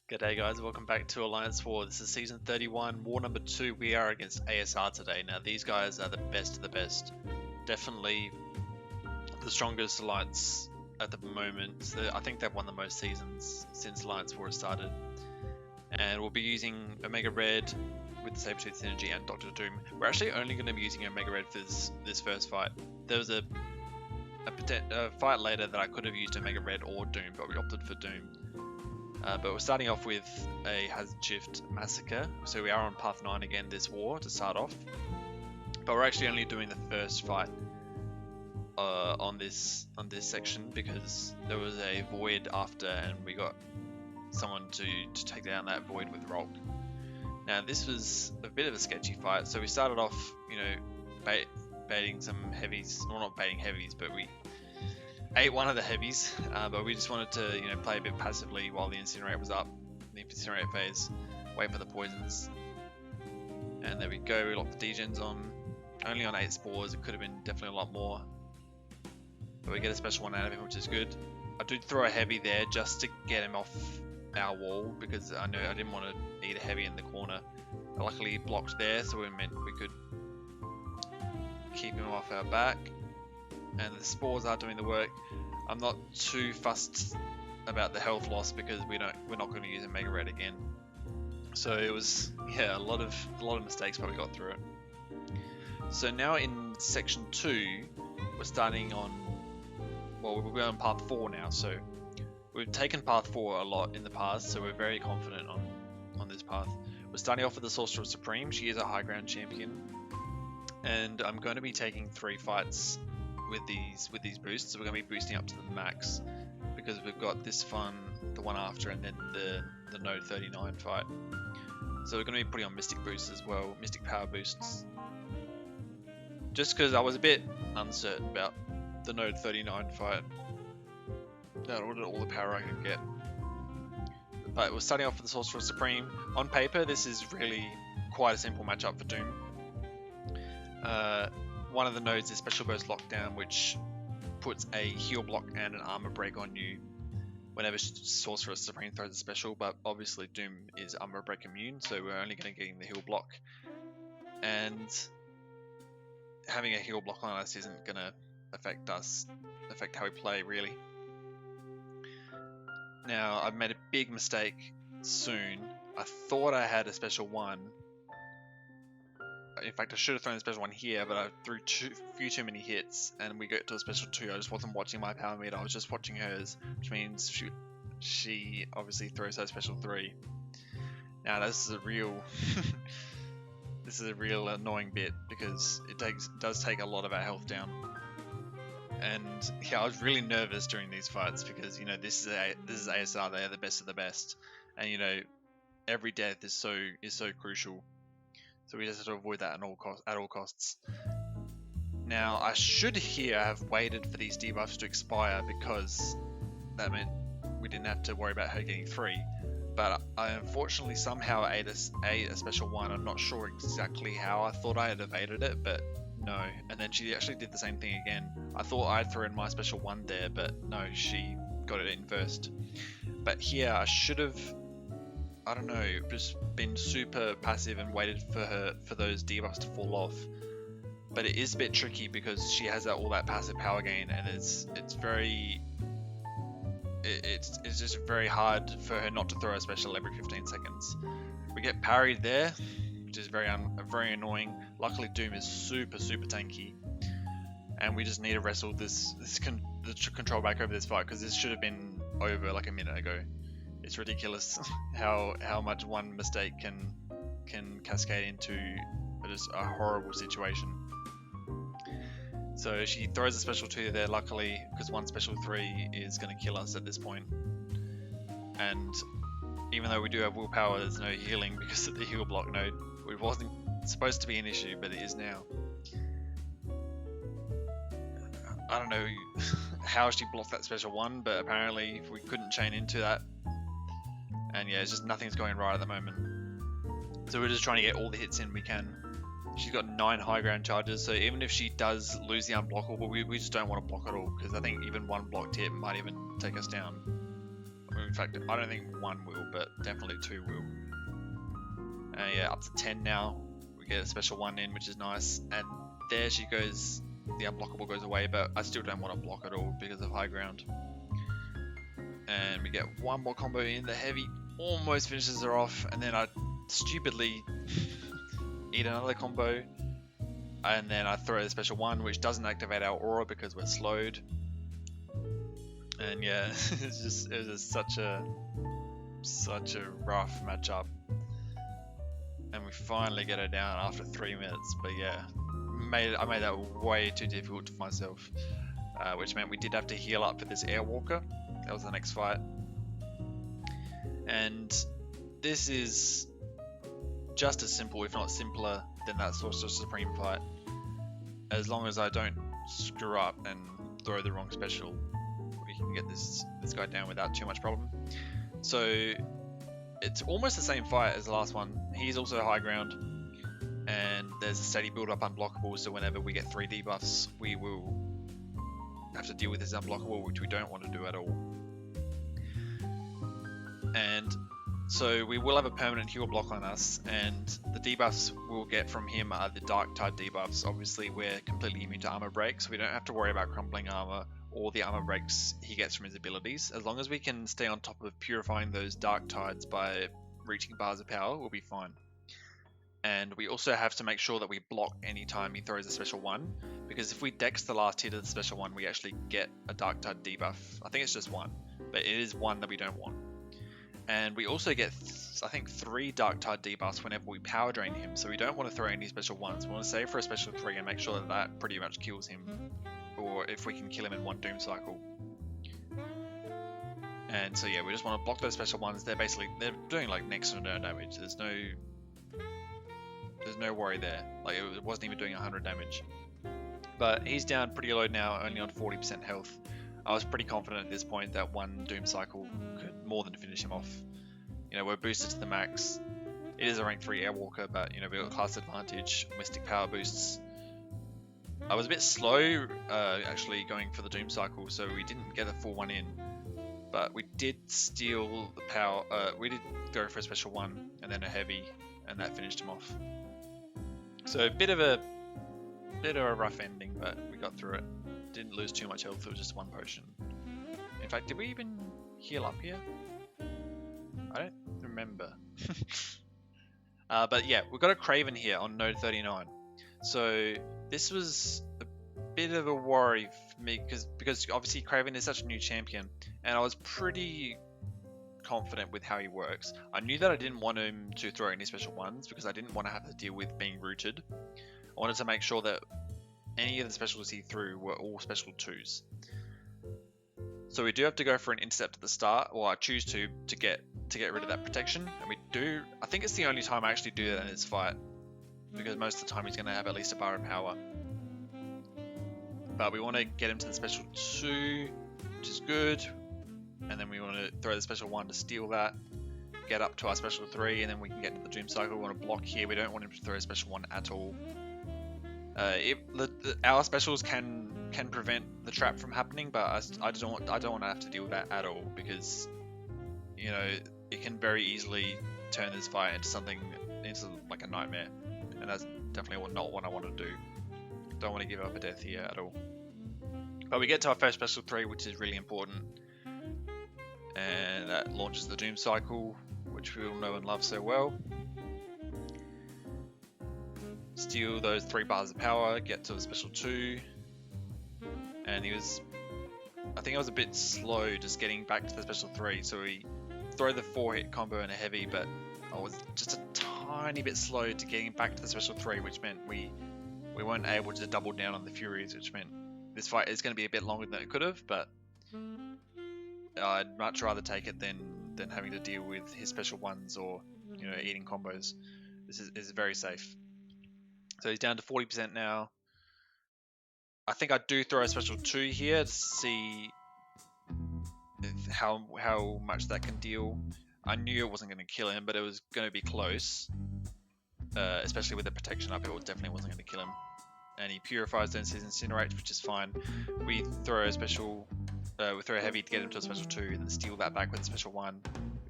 G'day guys, welcome back to Alliance War. This is season 31, war number 2. We are against ASR today. Now these guys are the best of the best. Definitely the strongest alliance at the moment. I think they've won the most seasons since Alliance War started. And we'll be using Omega Red with the Sabertooth Synergy and Dr. Doom. We're actually only going to be using Omega Red for this first fight. There was a fight later that I could have used Omega Red or Doom, but we opted for Doom. But we're starting off with a Hazard Shift Massacre, so we are on Path 9 again this war to start off. But we're actually only doing the first fight on this section because there was a void after, and we got someone to take down that void with Rolk. Now this was a bit of a sketchy fight, so we started off, baiting some heavies, well not baiting heavies, but we ate one of the heavies, but we just wanted to, play a bit passively while the Incinerate was up, the Incinerate phase, wait for the poisons. And there we go, we locked the degens on, only on 8 spores. It could have been definitely a lot more. But we get a special one out of him, which is good. I did throw a heavy there just to get him off our wall, because I knew I didn't want to eat a heavy in the corner. Luckily he blocked there, so it meant we could keep him off our back. And the spores are doing the work. I'm not too fussed about the health loss because we're not going to use a Mega Red again. So it was a lot of mistakes, but we got through it. So now in section 2, we're starting on, well, we're on path 4 now. So we've taken path 4 a lot in the past, so we're very confident on this path. We're starting off with the Sorcerer Supreme. She is a high ground champion, and I'm going to be taking 3 fights with these boosts. So we're going to be boosting up to the max because we've got this the one after, and then the Node 39 fight. So we're going to be putting on Mystic boosts as well, Mystic power boosts. Just because I was a bit uncertain about the Node 39 fight, not all the power I could get. But we're starting off with the Sorcerer Supreme. On paper, this is really quite a simple matchup for Doom. One of the nodes is Special Burst Lockdown, which puts a heal block and an armor break on you whenever Sorcerer Supreme throws a special, but obviously Doom is armor break immune, so we're only going to get the heal block. And having a heal block on us isn't going to affect how we play, really. Now, I've made a big mistake soon. I thought I had a special 1. In fact, I should have thrown a special 1 here, but I threw few too many hits, and we got to a special 2. I just wasn't watching my power meter, I was just watching hers, which means she obviously throws her special 3. Now this is a real annoying bit, because it does take a lot of our health down. And yeah, I was really nervous during these fights because this is ASR, they are the best of the best, and every death is so crucial. So we just have to avoid that at all costs. Now, I should here have waited for these debuffs to expire, because that meant we didn't have to worry about her getting 3. But I unfortunately somehow ate a special 1. I'm not sure exactly how. I thought I had evaded it, but no. And then she actually did the same thing again. I thought I'd throw in my special 1 there, but no, she got it in first. But here, I should have, I don't know, just been super passive and waited for those debuffs to fall off. But it is a bit tricky because she has all that passive power gain, and it's just very hard for her not to throw a special every 15 seconds. We get parried there, which is very annoying. Luckily Doom is super tanky, and we just need to wrestle the control back over this fight, because this should have been over like a minute ago. It's ridiculous how much one mistake can cascade into just a horrible situation. So she throws a special 2 there, luckily, because one special 3 is going to kill us at this point. And even though we do have willpower, there's no healing because of the heal block node. It wasn't supposed to be an issue, but it is now. I don't know how she blocked that special 1, but apparently we couldn't chain into that. And yeah, it's just nothing's going right at the moment. So we're just trying to get all the hits in we can. She's got 9 high ground charges, so even if she does lose the unblockable, we just don't want to block at all, because I think even one blocked hit might even take us down. In fact, I don't think one will, but definitely two will. Yeah, up to 10 now. We get a special one in, which is nice. And there she goes. The unblockable goes away, but I still don't want to block at all because of high ground. And we get one more combo in. The heavy almost finishes her off, and then I stupidly eat another combo. And then I throw the special one, which doesn't activate our aura because we're slowed. And yeah, it was just such a rough matchup. And we finally get her down after 3 minutes. But yeah, I made that way too difficult for myself, which meant we did have to heal up for this Airwalker. That was the next fight. And this is just as simple, if not simpler, than that Sorcerer Supreme fight. As long as I don't screw up and throw the wrong special, we can get this guy down without too much problem. So it's almost the same fight as the last one. He's also high ground, and there's a steady build up unblockable, so whenever we get 3 debuffs, we will have to deal with this unblockable, which we don't want to do at all. And so we will have a permanent heal block on us, and the debuffs we'll get from him are the Dark Tide debuffs. Obviously we're completely immune to armor break, so we don't have to worry about crumbling armor or the armor breaks he gets from his abilities. As long as we can stay on top of purifying those Dark Tides by reaching bars of power, we'll be fine. And we also have to make sure that we block any time he throws a special one, because if we dex the last hit of the special one, we actually get a Dark Tide debuff. I think it's just one, but it is one that we don't want. And we also get, I think, 3 Dark Tide debuffs whenever we power drain him, so we don't want to throw any special ones. We want to save for a special 3 and make sure that that pretty much kills him, or if we can kill him in one Doom Cycle. And so yeah, we just want to block those special ones. They're doing like next to no damage. There's no worry there. Like it wasn't even doing 100 damage. But he's down pretty low now, only on 40% health. I was pretty confident at this point that one Doom Cycle could more than finish him off. You know, we're boosted to the max. It is a rank 3 Airwalker, but you know, we've got class advantage, Mystic Power boosts. I was a bit slow actually going for the Doom Cycle, so we didn't get a full one in. But we did steal the power, we did go for a special one and then a heavy, and that finished him off. So a bit of a rough ending, but we got through it. Didn't lose too much health, it was just one potion. In fact, did we even heal up here? I don't remember. But yeah, we've got a Kraven here on node 39. So this was a bit of a worry for me, because obviously Kraven is such a new champion, and I was pretty confident with how he works. I knew that I didn't want him to throw any special ones because I didn't want to have to deal with being rooted. I wanted to make sure that any of the specials he threw were all special 2s. So we do have to go for an intercept at the start, or I choose to get rid of that protection, and we do. I think it's the only time I actually do that in this fight, because most of the time he's going to have at least a bar of power. But we want to get him to the special 2, which is good, and then we want to throw the special 1 to steal that, get up to our special 3, and then we can get to the Doom Cycle. We want to block here. We don't want him to throw a special 1 at all. Our specials can prevent the trap from happening, but I don't want to have to deal with that at all, because you know it can very easily turn this fight into like a nightmare, and that's definitely not what I want to do. Don't want to give up a death here at all. But we get to our first special 3, which is really important, and that launches the Doom Cycle, which we all know and love so well. Steal those 3 bars of power, get to a special 2, and I think I was a bit slow just getting back to the special 3, so we throw the 4-hit combo and a heavy, but I was just a tiny bit slow to getting back to the special 3, which meant we weren't able to double down on the Furies, which meant this fight is going to be a bit longer than it could have, but I'd much rather take it than having to deal with his special 1s or you know eating combos. This is very safe. So he's down to 40% now. I think I do throw a special 2 here to see how much that can deal. I knew it wasn't going to kill him, but it was going to be close. Especially with the protection up, it definitely wasn't going to kill him. And he purifies, then says incinerate, which is fine. We throw a special we throw heavy to get him to a special 2, and then steal that back with a special 1.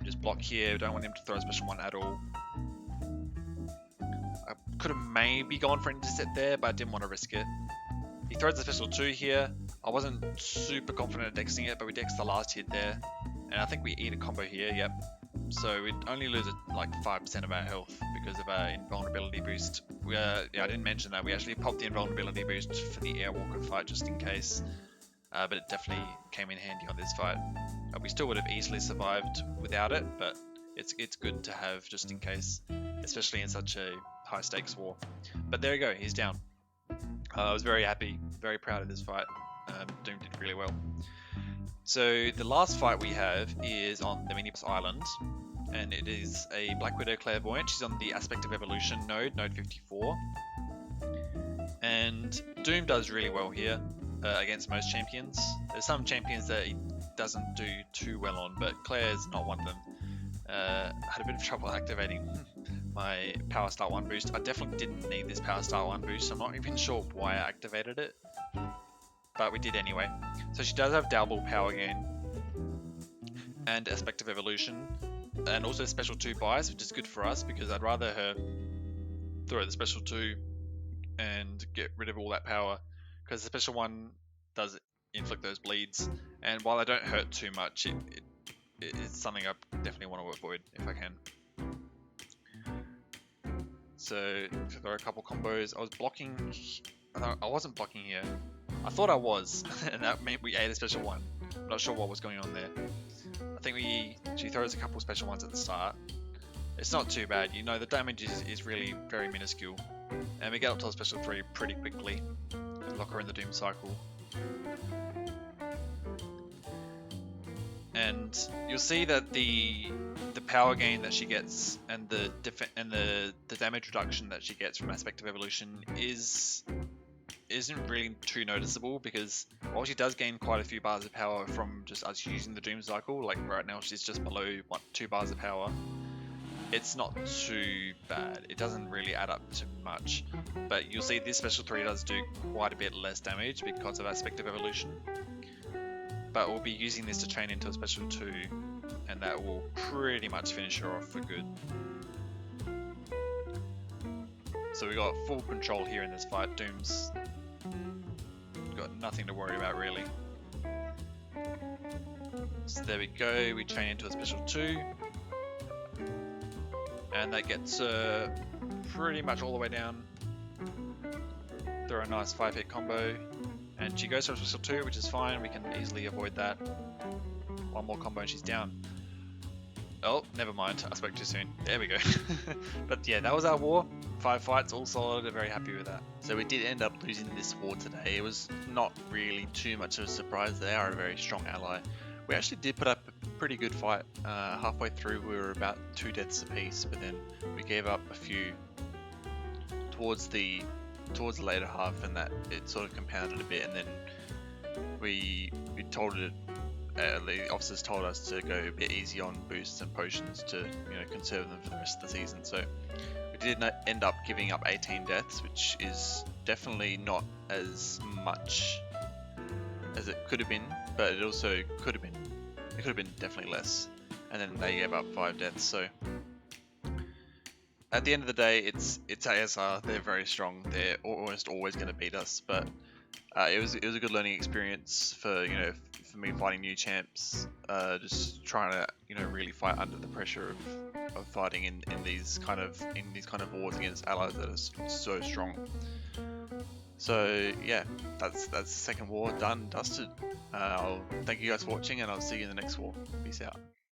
We just block here. We don't want him to throw a special 1 at all. I could have maybe gone for an intercept there, but I didn't want to risk it. He throws a special 2 here. I wasn't super confident at dexing it, but we dexed the last hit there. And I think we eat a combo here, yep. So we only lose like 5% of our health because of our invulnerability boost. Yeah, I didn't mention that. We actually popped the invulnerability boost for the Airwalker fight just in case. But it definitely came in handy on this fight. We still would have easily survived without it, but it's good to have just in case, especially in such a high stakes war. But there you go, he's down. I was very happy, very proud of this fight. Doom did really well. So the last fight we have is on the mini boss island, and it is a Black Widow Clairvoyant. She's on the Aspect of Evolution node 54. And Doom does really well here against most champions. There's some champions that he doesn't do too well on, but Claire's not one of them. Had a bit of trouble activating my Power Start 1 boost. I definitely didn't need this Power Start 1 boost. I'm not even sure why I activated it, but we did anyway. So she does have double power gain and Aspect of Evolution, and also Special 2 bias, which is good for us because I'd rather her throw the Special 2 and get rid of all that power, because the Special 1 does inflict those bleeds, and while I don't hurt too much, it's something I definitely want to avoid if I can. So throw a couple combos. I was blocking. I wasn't blocking here. I thought I was, and that meant we ate a special 1. I'm not sure what was going on there. I think she throws a couple special 1s at the start. It's not too bad, you know, the damage is really very minuscule. And we get up to a special 3 pretty quickly. Lock her in the Doom cycle. And you'll see that the power gain that she gets and the damage reduction that she gets from Aspect of Evolution isn't really too noticeable, because while she does gain quite a few bars of power from just us using the Doom cycle, like right now she's just below 2 bars of power, it's not too bad. It doesn't really add up to much, but you'll see this special 3 does do quite a bit less damage because of Aspect of Evolution. But we'll be using this to train into a special 2, and that will pretty much finish her off for good. So we got full control here in this fight. Doom's got nothing to worry about really. So there we go, we train into a special 2. And that gets pretty much all the way down. Throw a nice 5-hit combo. And she goes for a special 2, which is fine, we can easily avoid that. One more combo and she's down. Oh, never mind, I spoke too soon. There we go. But yeah, that was our war. 5 fights, all solid, very happy with that. So we did end up losing this war today. It was not really too much of a surprise. They are a very strong ally. We actually did put up a pretty good fight. Halfway through we were about 2 deaths apiece, but then we gave up a few towards the later half, and that it sort of compounded a bit, and then we told it, the officers told us to go a bit easy on boosts and potions to, you know, conserve them for the rest of the season. So we did end up giving up 18 deaths, which is definitely not as much as it could have been, but it also could have been definitely less. And then they gave up 5 deaths. So at the end of the day, it's ASR. They're very strong. They're almost always going to beat us. But it was a good learning experience for for me fighting new champs. Just trying to really fight under the pressure of fighting in these kind of wars against allies that are so strong. So yeah, that's the second war done, dusted. I'll thank you guys for watching, and I'll see you in the next war. Peace out.